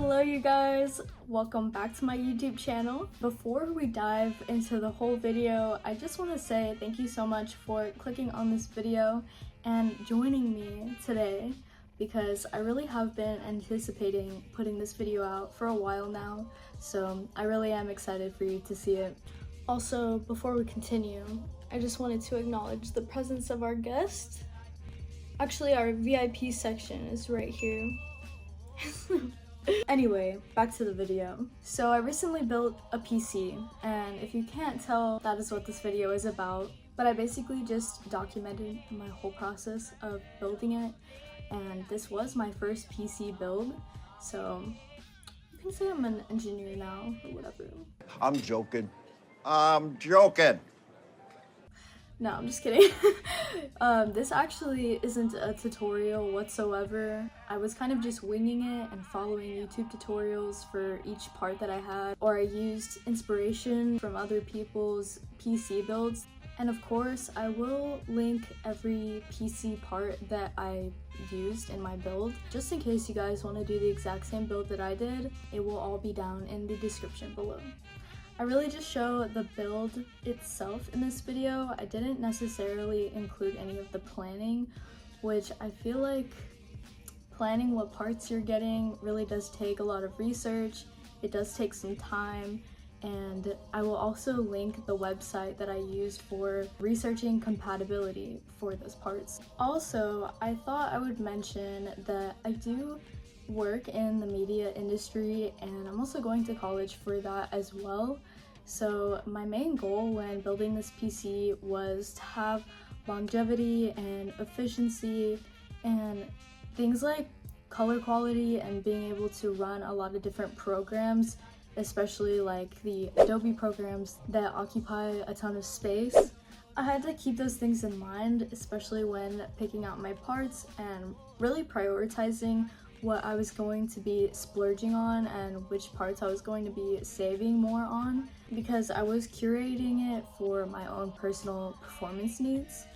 Hello you guys, welcome back to my YouTube channel. Before we dive into the whole video, I just want to say thank you so much for clicking on this video and joining me today, because I really have been anticipating putting this video out for a while now, so I really am excited for you to see it. Also, before we continue, I just wanted to acknowledge the presence of our guest. Actually, our VIP section is right here. Anyway, back to the video. So I recently built a PC, and if you can't tell, that is what this video is about. But I basically just documented my whole process of building it, and this was my first PC build, so you can say I'm an engineer now, or whatever. I'm joking. I'm joking. No, I'm just kidding. This actually isn't a tutorial whatsoever. I was kind of just winging it and following YouTube tutorials for each part that I had, or I used inspiration from other people's PC builds. And of course, I will link every PC part that I used in my build, just in case you guys want to do the exact same build that I did. It will all be down in the description below. I really just show the build itself in this video. I didn't necessarily include any of the planning, which I feel like planning what parts you're getting really does take a lot of research. It does take some time, and I will also link the website that I used for researching compatibility for those parts. Also, I thought I would mention that I do work in the media industry, and I'm also going to college for that as well. So my main goal when building this PC was to have longevity and efficiency and things like color quality and being able to run a lot of different programs, especially like the Adobe programs that occupy a ton of space. I had to keep those things in mind, especially when picking out my parts and really prioritizing what I was going to be splurging on and which parts I was going to be saving more on, because I was curating it for my own personal performance needs.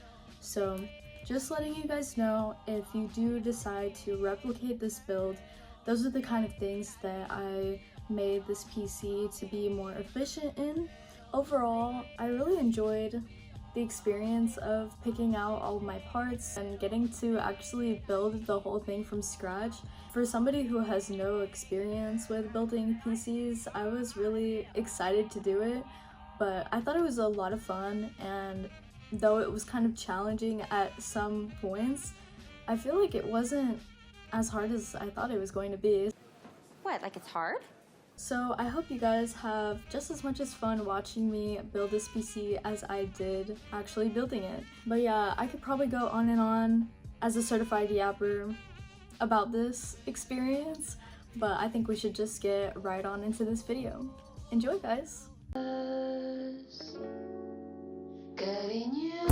So just letting you guys know, if you do decide to replicate this build, those are the kind of things that I made this PC to be more efficient in. Overall, I really enjoyed the experience of picking out all of my parts and getting to actually build the whole thing from scratch. For somebody who has no experience with building PCs, I was really excited to do it, but I thought it was a lot of fun, and though it was kind of challenging at some points, I feel like it wasn't as hard as I thought it was going to be. What, like it's hard? So I hope you guys have just as much as fun watching me build this PC as I did actually building it. But yeah, I could probably go on and on as a certified yapper about this experience, but I think we should just get right on into this video. Enjoy, guys! Getting you.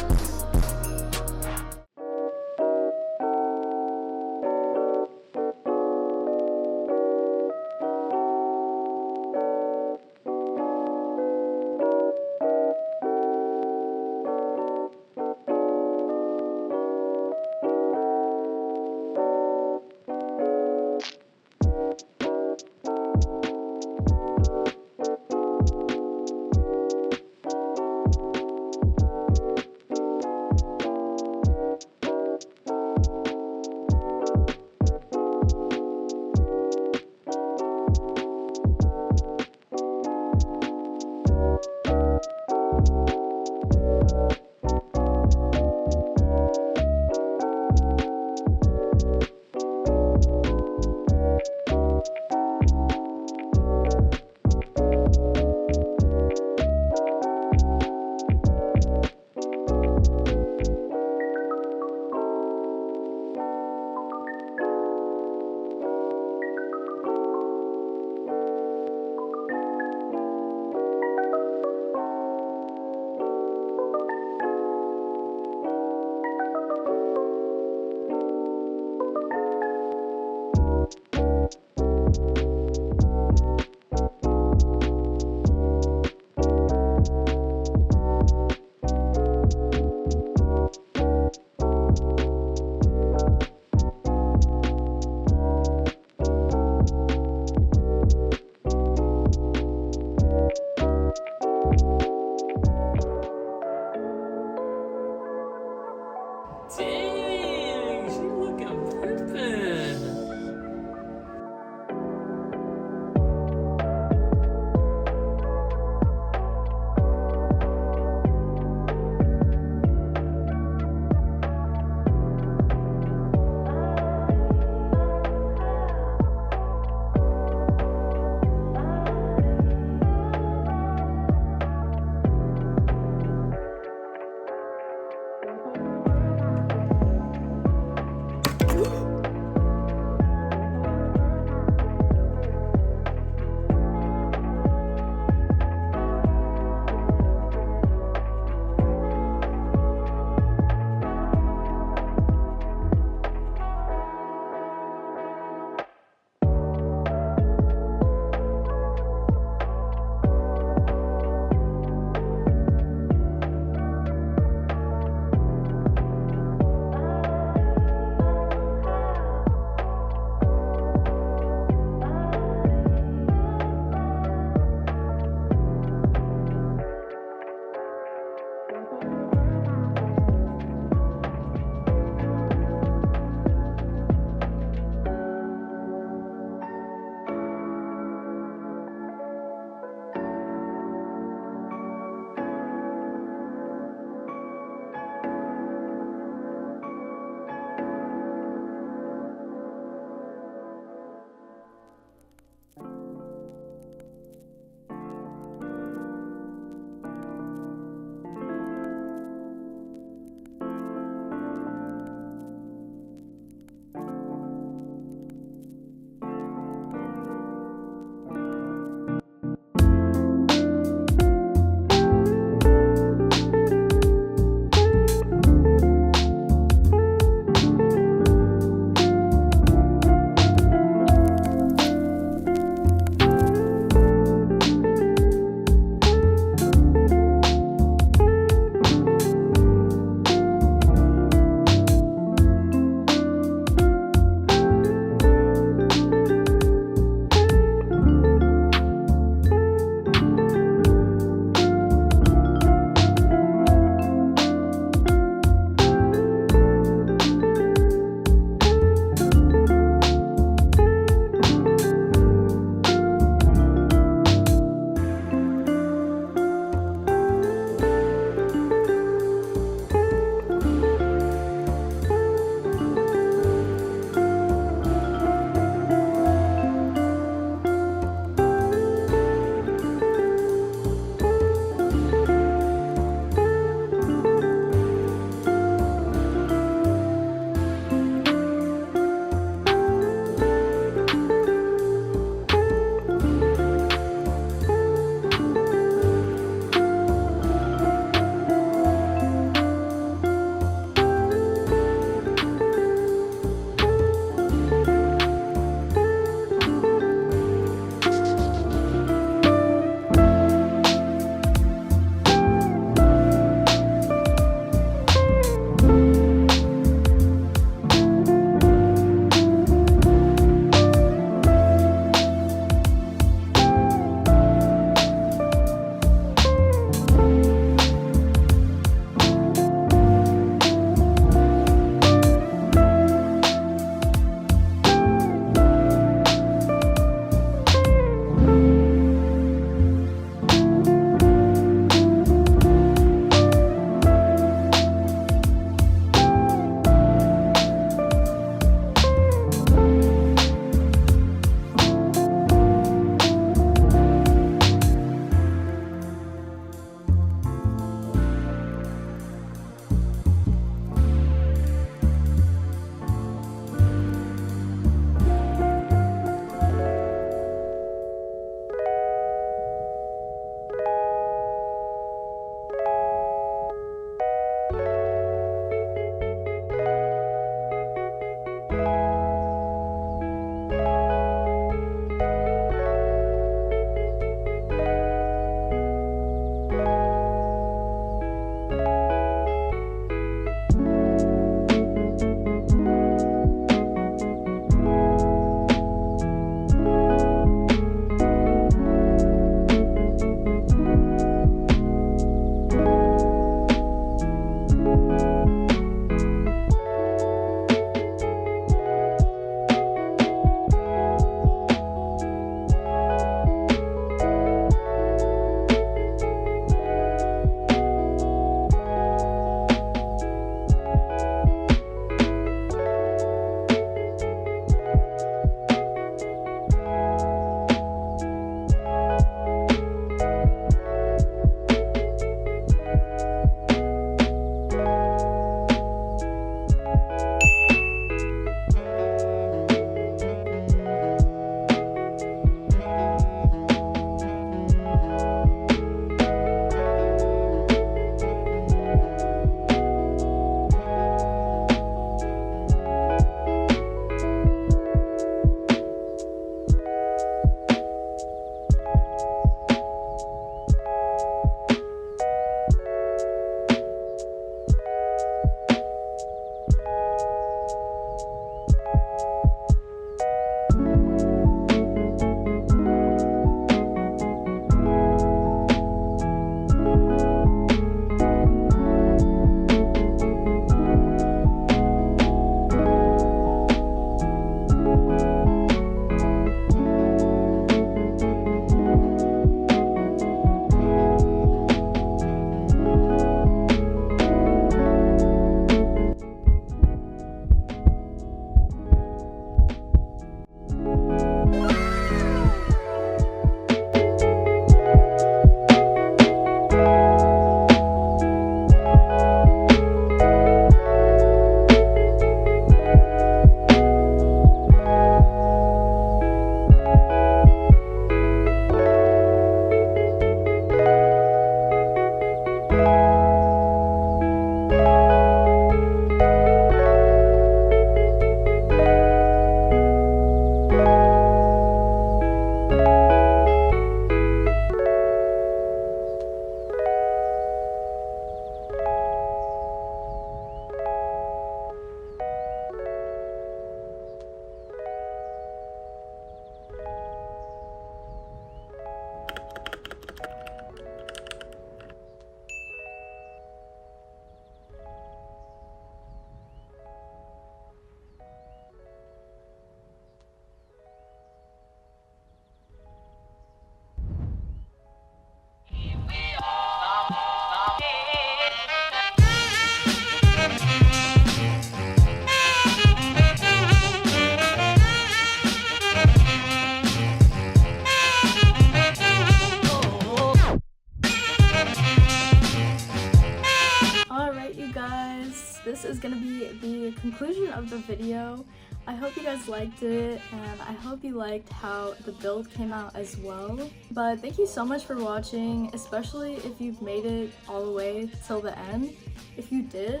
gonna be the conclusion of the video. I hope you guys liked it, and I hope you liked how the build came out as well. But thank you so much for watching, especially if you've made it all the way till the end. If you did,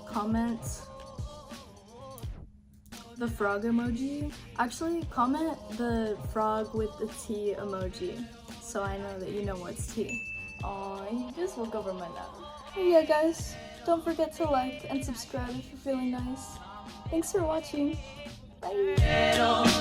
comment the frog emoji. Actually, comment the frog with the T emoji, so I know that you know what's T. Aw, you just look over my nose. Yeah guys, don't forget to like and subscribe if you're feeling nice. Thanks for watching. Bye.